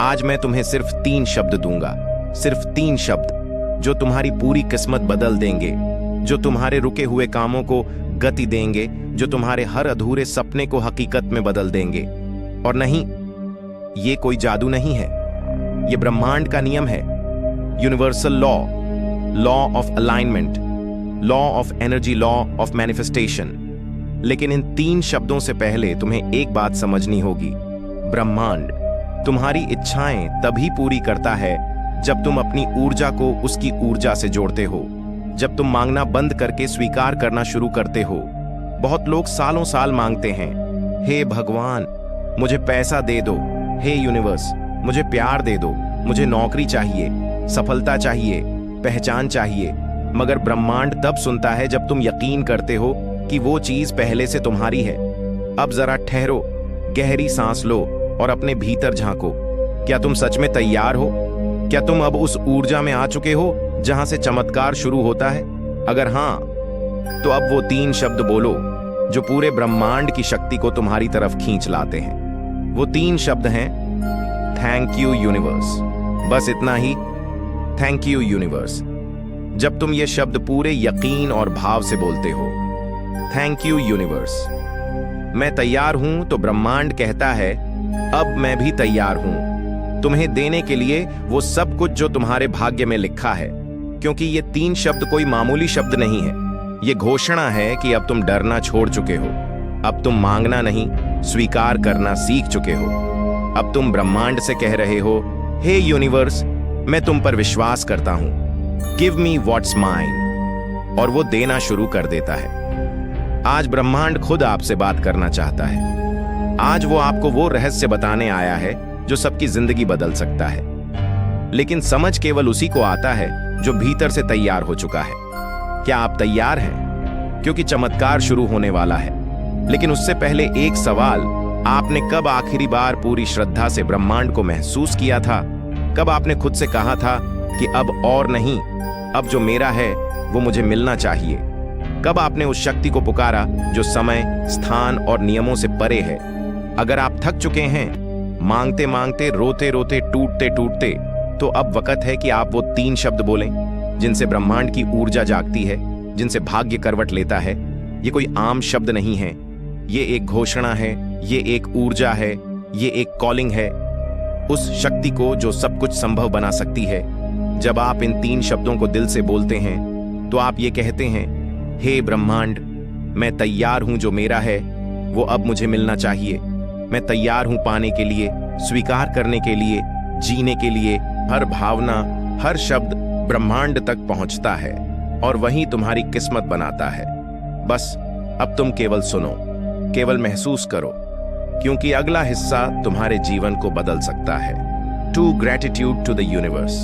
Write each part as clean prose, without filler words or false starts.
आज मैं तुम्हें सिर्फ 3 शब्द दूंगा, सिर्फ 3 शब्द जो तुम्हारी पूरी किस्मत बदल देंगे, जो तुम्हारे रुके हुए कामों को गति देंगे, जो तुम्हारे हर अधूरे सपने को हकीकत में बदल देंगे। और नहीं, ये कोई जादू नहीं है, ये ब्रह्मांड का नियम है, universal law, law of alignment, law of energy, law of manifestation. लेकिन इन 3 शब्दों से पहले तुम्हें एक बात समझनी होगी। ब्रह्मांड तुम्हारी इच्छाएं तभी पूरी करता है जब तुम अपनी ऊर्जा को उसकी ऊर्जा से जोड़ते हो, जब तुम मांगना बंद करके स्वीकार करना शुरू करते हो। बहुत लोग सालों साल मांगते हैं, हे भगवान मुझे पैसा दे दो, हे यूनिवर्स मुझे प्यार दे दो, मुझे नौकरी चाहिए, सफलता चाहिए, पहचान चाहिए। मगर ब्रह्मांड तब सुनता है जब तुम यकीन करते हो कि वो चीज पहले से तुम्हारी है। अब जरा ठहरो, गहरी सांस लो और अपने भीतर झांको। क्या तुम सच में तैयार हो? क्या तुम अब उस ऊर्जा में आ चुके हो जहां से चमत्कार शुरू होता है? अगर हां, तो अब वो 3 शब्द बोलो जो पूरे ब्रह्मांड की शक्ति को तुम्हारी तरफ खींच लाते हैं। वो 3 शब्द हैं, थैंक यू यूनिवर्स। बस इतना ही, थैंक यू यूनिवर्स। जब तुम ये शब्द पूरे यकीन और भाव से बोलते हो, थैंक यू यूनिवर्स, मैं तैयार हूं, तो ब्रह्मांड कहता है अब मैं भी तैयार हूं तुम्हें देने के लिए वो सब कुछ जो तुम्हारे भाग्य में लिखा है। क्योंकि ये 3 शब्द कोई मामूली शब्द नहीं है, ये घोषणा है कि अब तुम डरना छोड़ चुके हो, अब तुम मांगना नहीं स्वीकार करना सीख चुके हो। अब तुम ब्रह्मांड से कह रहे हो, हे यूनिवर्स मैं तुम पर विश्वास करता हूं, गिव मी व्हाट्स माइन, और वो देना शुरू कर देता है। आज ब्रह्मांड खुद आपसे बात करना चाहता है। आज वो आपको वो रहस्य बताने आया है जो सबकी जिंदगी बदल सकता है। लेकिन समझ केवल उसी को आता है जो भीतर से तैयार हो चुका है। क्या आप तैयार हैं? क्योंकि चमत्कार शुरू होने वाला है। लेकिन उससे पहले एक सवाल, आपने कब आखिरी बार पूरी श्रद्धा से ब्रह्मांड को महसूस किया था? कब आपने खुद से कहा था कि अब और नहीं, अब जो मेरा है वो मुझे मिलना चाहिए? कब आपने उस शक्ति को पुकारा जो समय, स्थान और नियमों से परे है? अगर आप थक चुके हैं, मांगते मांगते, रोते रोते, टूटते टूटते, तो अब वक्त है कि आप वो 3 शब्द बोलें जिनसे ब्रह्मांड की ऊर्जा जागती है, जिनसे भाग्य करवट लेता है। ये कोई आम शब्द नहीं है, ये एक घोषणा है, ये एक ऊर्जा है, ये एक कॉलिंग है उस शक्ति को जो सब कुछ संभव बना सकती है। जब आप इन 3 शब्दों को दिल से बोलते हैं तो आप ये कहते हैं, हे ब्रह्मांड मैं तैयार हूं, जो मेरा है वो अब मुझे मिलना चाहिए। मैं तैयार हूं पाने के लिए, स्वीकार करने के लिए, जीने के लिए। हर भावना, हर शब्द ब्रह्मांड तक पहुंचता है और वहीं तुम्हारी किस्मत बनाता है। बस अब तुम केवल सुनो, केवल महसूस करो, क्योंकि अगला हिस्सा तुम्हारे जीवन को बदल सकता है। To gratitude to the universe.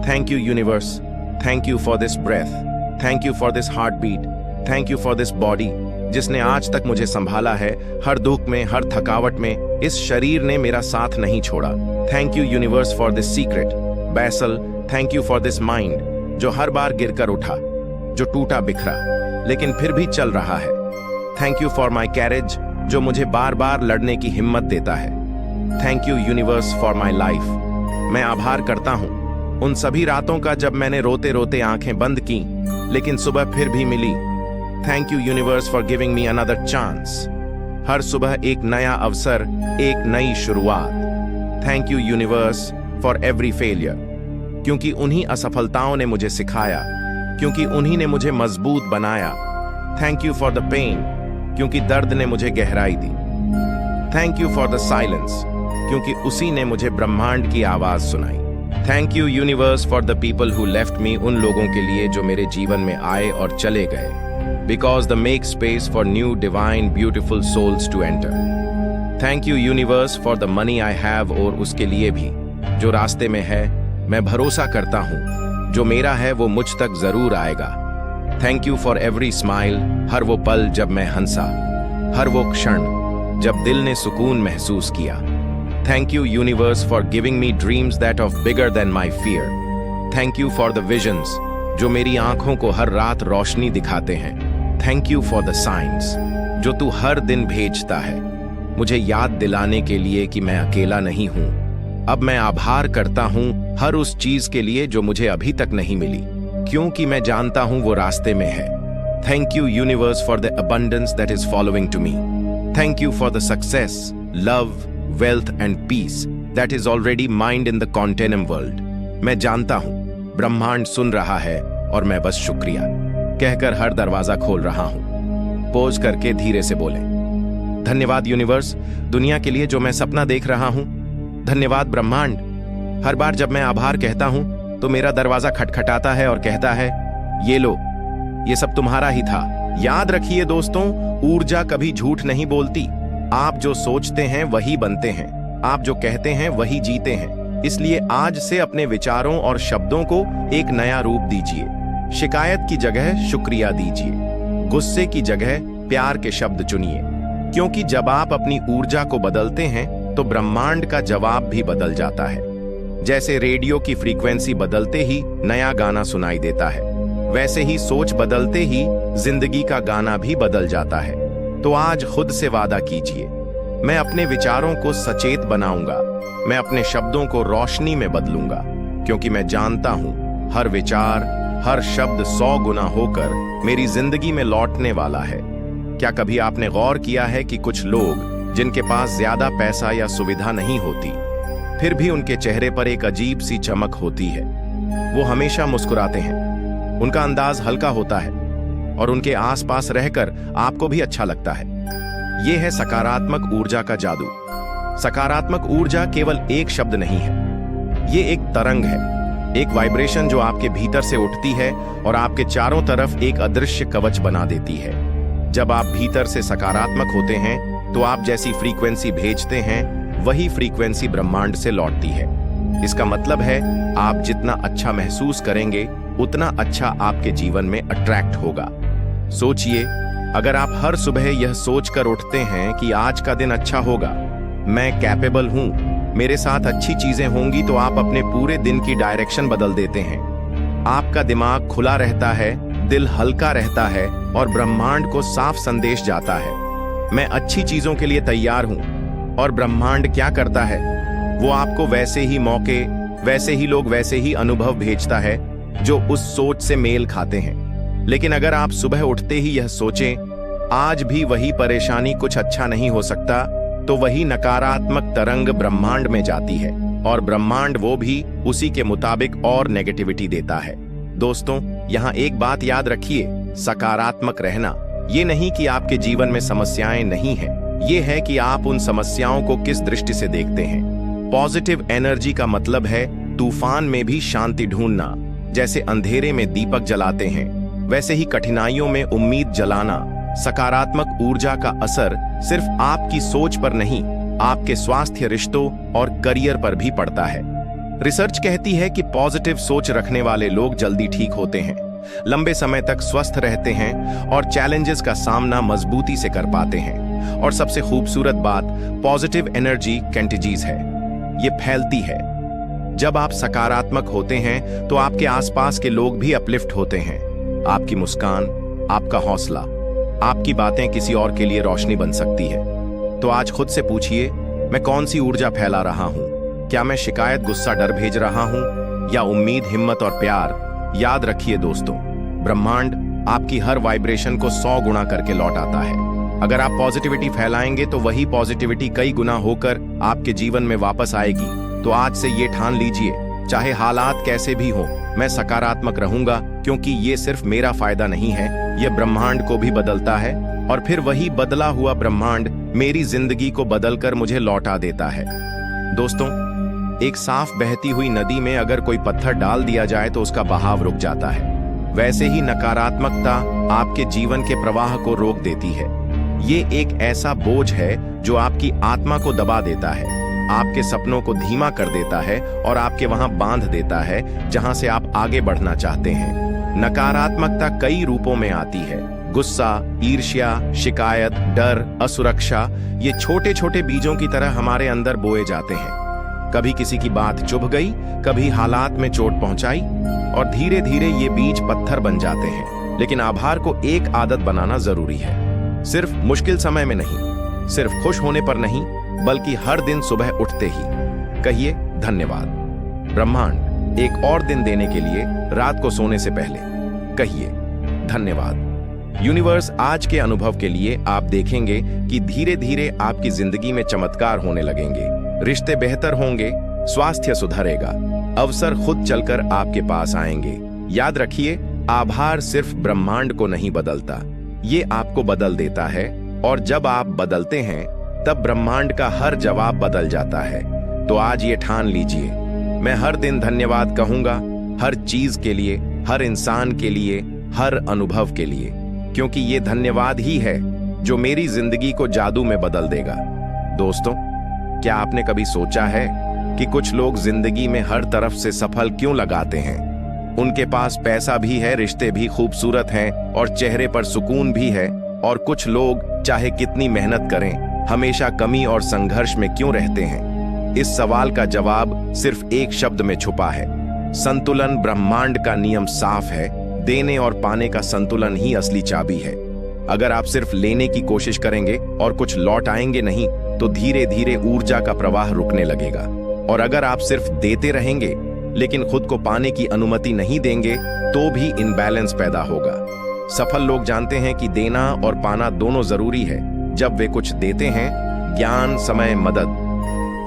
Thank you universe, thank you for this breath, thank you for this heart beat, thank you for this body जिसने आज तक मुझे संभाला है। हर दुख में, हर थकावट में इस शरीर ने मेरा साथ नहीं छोड़ा। Thank you universe for this secret बैसल, thank you for this mind जो हर बार गिरकर उठा, जो टूटा बिखरा लेकिन फिर भी चल रहा है। Thank you for my carriage जो मुझे बार बार लड़ने की हिम्मत देता है। Thank you universe for my life. मैं आभार करता हूँ उन सभी रातों का जब मैंने रोते रोते आंखें बंद की लेकिन सुबह फिर भी मिली। Thank you universe for giving me another chance. हर सुबह एक नया अवसर, एक नई शुरुआत। Thank you universe for every failure, क्योंकि उन्हीं असफलताओं ने मुझे सिखाया, क्योंकि उन्हीं ने मुझे मजबूत बनाया। Thank you for the pain, क्योंकि दर्द ने मुझे गहराई दी। Thank you for the silence, क्योंकि उसी ने मुझे ब्रह्मांड की आवाज सुनाई। Thank you universe for the people who left me, उन लोगों के लिए जो मेरे जीवन में आए और चले गए, because they make space for new divine beautiful souls to enter. Thank you universe for the money I have, और उसके लिए भी जो रास्ते में है। मैं भरोसा करता हूँ जो मेरा है वो मुझ तक जरूर आएगा। Thank you for every smile, हर वो पल जब मैं हंसा, हर वो क्षण जब दिल ने सुकून महसूस किया। Thank you universe for giving me dreams that are bigger than my fear. Thank you for the visions जो मेरी आंखों को हर रात रोशनी दिखाते हैं। Thank you for the science जो तू हर दिन भेजता है, मुझे याद दिलाने के लिए कि मैं अकेला नहीं हूं। अब मैं आभार करता हूँ हर उस चीज के लिए जो मुझे अभी तक नहीं मिली, क्योंकि मैं जानता हूँ वो रास्ते में है। Thank you universe for the abundance that is following to me. Thank you for the success, love, wealth and peace that is already mind in the continuum world. मैं जानता हूँ ब्रह्मांड सुन रहा है और मैं बस शुक्रिया कहकर हर दरवाजा खोल रहा हूँ। पोज करके धीरे से बोले, धन्यवाद यूनिवर्स दुनिया के लिए जो मैं सपना देख रहा हूँ। धन्यवाद ब्रह्मांड। हर बार जब मैं आभार कहता हूँ तो मेरा दरवाजा खटखटाता है और कहता है, ये लो, ये सब तुम्हारा ही था। याद रखिए दोस्तों, ऊर्जा कभी झूठ नहीं बोलती। आप जो सोचते हैं वही बनते हैं, आप जो कहते हैं वही जीते हैं। इसलिए आज से अपने विचारों और शब्दों को एक नया रूप दीजिए। शिकायत की जगह शुक्रिया दीजिए, गुस्से की जगह प्यार के शब्द चुनिए, क्योंकि जब आप अपनी ऊर्जा को बदलते हैं तो ब्रह्मांड का जवाब भी बदल जाता है। जैसे रेडियो की फ्रीक्वेंसी बदलते ही नया गाना सुनाई देता है, वैसे ही सोच बदलते ही जिंदगी का गाना भी बदल जाता है। तो आज खुद से वादा कीजिए, मैं अपने विचारों को सचेत बनाऊंगा, मैं अपने शब्दों को रोशनी में बदलूंगा, क्योंकि मैं जानता हूं हर विचार, हर शब्द 100 गुना होकर मेरी जिंदगी में लौटने वाला है। क्या कभी आपने गौर किया है कि कुछ लोग जिनके पास ज्यादा पैसा या सुविधा नहीं होती, फिर भी उनके चेहरे पर एक अजीब सी चमक होती है। वो हमेशा मुस्कुराते हैं, उनका अंदाज हल्का होता है और उनके आसपास रहकर आपको भी अच्छा लगता है। ये है सकारात्मक ऊर्जा का जादू। सकारात्मक ऊर्जा केवल एक शब्द नहीं है, ये एक तरंग है, एक वाइब्रेशन जो आपके भीतर से उठती है और आपके चारों तरफ एक अदृश्य कवच बना देती है। जब आप भीतर से सकारात्मक होते हैं तो आप जैसी फ्रीक्वेंसी भेजते हैं वही फ्रीक्वेंसी ब्रह्मांड से लौटती है। इसका मतलब है आप जितना अच्छा महसूस करेंगे उतना अच्छा आपके जीवन में अट्रैक्ट होगा। सोचिए, अगर आप हर सुबह यह सोचकर उठते हैं कि आज का दिन अच्छा होगा, मैं कैपेबल हूं, मेरे साथ अच्छी चीजें होंगी, तो आप अपने पूरे दिन की डायरेक्शन बदल देते हैं। आपका दिमाग खुला रहता है, दिल हल्का रहता है और ब्रह्मांड को साफ संदेश जाता है, मैं अच्छी चीजों के लिए तैयार हूं। और ब्रह्मांड क्या करता है, वो आपको वैसे ही मौके, वैसे ही लोग, वैसे ही अनुभव भेजता है जो उस सोच से मेल खाते हैं। लेकिन अगर आप सुबह उठते ही यह सोचें, आज भी वही परेशानी, कुछ अच्छा नहीं हो सकता, तो वही नकारात्मक तरंग ब्रह्मांड में जाती है और ब्रह्मांड वो भी उसी के मुताबिक और नेगेटिविटी देता है। दोस्तों, यहाँ एक बात याद रखिए, सकारात्मक रहना ये नहीं कि आपके जीवन में समस्याएं नहीं हैं, ये है कि आप उन समस्याओं को किस दृष्टि से देखते हैं। पॉजिटिव एनर्जी का मतलब है तूफान में भी शांति ढूंढना। जैसे अंधेरे में दीपक जलाते हैं, वैसे ही कठिनाइयों में उम्मीद जलाना। सकारात्मक ऊर्जा का असर सिर्फ आपकी सोच पर नहीं, आपके स्वास्थ्य, रिश्तों और करियर पर भी पड़ता है। रिसर्च कहती है कि पॉजिटिव सोच रखने वाले लोग जल्दी ठीक होते हैं, लंबे समय तक स्वस्थ रहते हैं और चैलेंजेस का सामना मजबूती से कर पाते हैं। और सबसे खूबसूरत बात, पॉजिटिव एनर्जी कंटेजियस है, ये फैलती है। जब आप सकारात्मक होते हैं तो आपके आसपास के लोग भी अपलिफ्ट होते हैं। आपकी मुस्कान, आपका हौसला, आपकी बातें किसी और के लिए रोशनी बन सकती है। तो आज खुद से पूछिए, मैं कौन सी ऊर्जा फैला रहा हूं? क्या मैं शिकायत, गुस्सा, डर भेज रहा हूं या उम्मीद, हिम्मत और प्यार? याद रखिए दोस्तों, ब्रह्मांड आपकी हर वाइब्रेशन को 100 गुना करके लौटाता है। अगर आप पॉजिटिविटी फैलाएंगे तो वही पॉजिटिविटी कई गुना होकर आपके जीवन में वापस आएगी। तो आज से ये ठान लीजिए, चाहे हालात कैसे भी हो, मैं सकारात्मक रहूंगा, क्योंकि ये सिर्फ मेरा फायदा नहीं है, ये ब्रह्मांड को भी बदलता है और फिर वही बदला हुआ ब्रह्मांड मेरी जिंदगी को बदलकर मुझे लौटा देता है। दोस्तों, एक साफ बहती हुई नदी में अगर कोई पत्थर डाल दिया जाए तो उसका बहाव रुक जाता है। वैसे ही नकारात्मकता आपके जीवन के प्रवाह को रोक देती है। ये एक ऐसा बोझ है जो आपकी आत्मा को दबा देता है, आपके सपनों को धीमा कर देता है और आपके वहां बांध देता है जहां से आप आगे बढ़ना चाहते हैं। नकारात्मकता कई रूपों में आती है, गुस्सा, ईर्ष्या, शिकायत, डर, असुरक्षा। ये छोटे छोटे बीजों की तरह हमारे अंदर बोए जाते हैं। कभी किसी की बात चुभ गई, कभी हालात में चोट पहुंचाई और धीरे धीरे ये बीज पत्थर बन जाते हैं। लेकिन आभार को एक आदत बनाना जरूरी है, सिर्फ मुश्किल समय में नहीं, सिर्फ खुश होने पर नहीं, बल्कि हर दिन सुबह उठते ही कहिए, धन्यवाद। ब्रह्मांड एक और दिन देने के लिए रात को सोने से पहले कहिए धन्यवाद। यूनिवर्स, आज के अनुभव के लिए आप देखेंगे कि धीरे धीरे आपकी जिंदगी में चमत्कार होने लगेंगे, रिश्ते बेहतर होंगे, स्वास्थ्य सुधरेगा, अवसर खुद चलकर आपके पास आएंगे। याद रखिए, आभार सिर्फ ब्रह्मांड को नहीं बदलता, ये आपको बदल देता है, और जब आप बदलते हैं तब ब्रह्मांड का हर जवाब बदल जाता है। तो आज ये ठान लीजिए, मैं हर दिन धन्यवाद कहूंगा, हर चीज के लिए, हर इंसान के लिए, हर अनुभव के लिए, क्योंकि ये धन्यवाद ही है जो मेरी जिंदगी को जादू में बदल देगा। दोस्तों, क्या आपने कभी सोचा है कि कुछ लोग जिंदगी में हर तरफ से सफल क्यों लगाते हैं? उनके पास पैसा भी है, रिश्ते भी खूबसूरत हैं और चेहरे पर सुकून भी है, और कुछ लोग चाहे कितनी मेहनत करें हमेशा कमी और संघर्ष में क्यों रहते हैं? इस सवाल का जवाब सिर्फ एक शब्द में छुपा है, संतुलन। ब्रह्मांड का नियम साफ है, देने और पाने का संतुलन ही असली चाबी है। अगर आप सिर्फ लेने की कोशिश करेंगे और कुछ लौट आएंगे नहीं, तो धीरे धीरे ऊर्जा का प्रवाह रुकने लगेगा। और अगर आप सिर्फ देते रहेंगे लेकिन खुद को पाने की अनुमति नहीं देंगे, तो भी इनबैलेंस पैदा होगा। सफल लोग जानते हैं कि देना और पाना दोनों जरूरी है। जब वे कुछ देते हैं, ज्ञान, समय, मदद,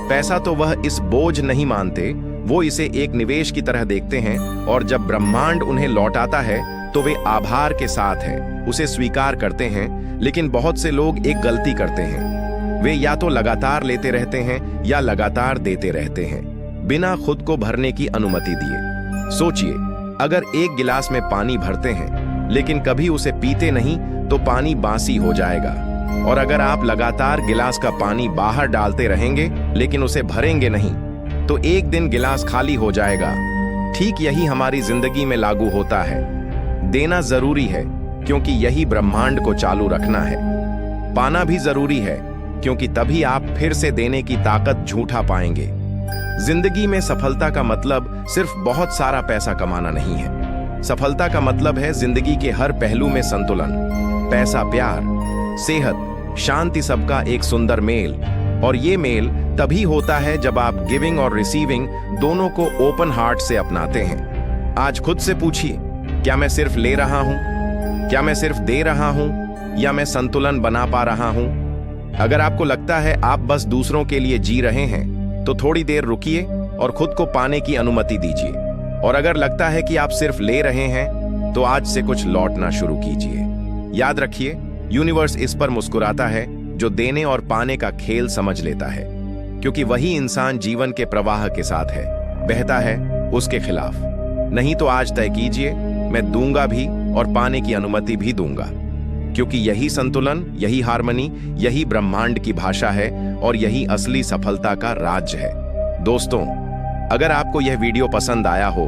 पैसा, तो वह इस बोझ नहीं मानते, वो इसे एक निवेश की तरह देखते हैं। और जब ब्रह्मांड उन्हें लौटाता है तो वे आभार के साथ हैं, उसे स्वीकार करते हैं। लेकिन बहुत से लोग एक गलती करते हैं, वे या तो लगातार लेते रहते हैं या लगातार देते रहते हैं, बिना खुद को भरने की अनुमति दिए। सोचिए, अगर एक गिलास में पानी भरते हैं लेकिन कभी उसे पीते नहीं, तो पानी बासी हो जाएगा। और अगर आप लगातार गिलास का पानी बाहर डालते रहेंगे लेकिन उसे भरेंगे नहीं, तो एक दिन गिलास खाली हो जाएगा। ठीक यही हमारी जिंदगी में लागू होता है। देना जरूरी है क्योंकि यही ब्रह्मांड को चालू रखना है। पाना भी जरूरी है क्योंकि तभी आप फिर से देने की ताकत झूठा पाएंगे। जिंदगी में सफलता का मतलब सिर्फ बहुत सारा पैसा कमाना नहीं है। सफलता का मतलब है जिंदगी के हर पहलू में संतुलन, पैसा, प्यार, सेहत, शांति, सबका एक सुंदर मेल। और ये मेल तभी होता है जब आप गिविंग और रिसीविंग दोनों को ओपन हार्ट से अपनाते हैं। आज खुद से पूछिए, क्या मैं सिर्फ ले रहा हूं? क्या मैं सिर्फ दे रहा हूं? या मैं संतुलन बना पा रहा हूं? अगर आपको लगता है आप बस दूसरों के लिए जी रहे हैं, तो थोड़ी देर रुकिए और खुद को पाने की अनुमति दीजिए। और अगर लगता है कि आप सिर्फ ले रहे हैं, तो आज से कुछ लौटना शुरू कीजिए। याद रखिए, यूनिवर्स इस पर मुस्कुराता है जो देने और पाने का खेल समझ लेता है, क्योंकि वही इंसान जीवन के प्रवाह के साथ है, बहता है उसके खिलाफ नहीं। तो आज तय कीजिए, मैं दूंगा भी और पाने की अनुमति भी दूंगा, क्योंकि यही संतुलन, यही हार्मनी, यही ब्रह्मांड की भाषा है और यही असली सफलता का राज है। दोस्तों, अगर आपको यह वीडियो पसंद आया हो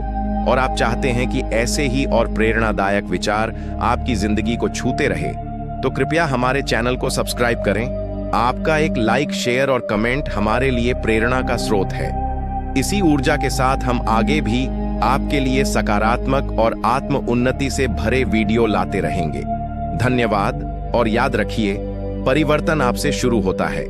और आप चाहते हैं कि ऐसे ही और प्रेरणादायक विचार आपकी जिंदगी को छूते रहे, तो कृपया हमारे चैनल को सब्सक्राइब करें। आपका एक लाइक, शेयर और कमेंट हमारे लिए प्रेरणा का स्रोत है। इसी ऊर्जा के साथ हम आगे भी आपके लिए सकारात्मक और आत्म उन्नति से भरे वीडियो लाते रहेंगे। धन्यवाद, और याद रखिए, परिवर्तन आपसे शुरू होता है।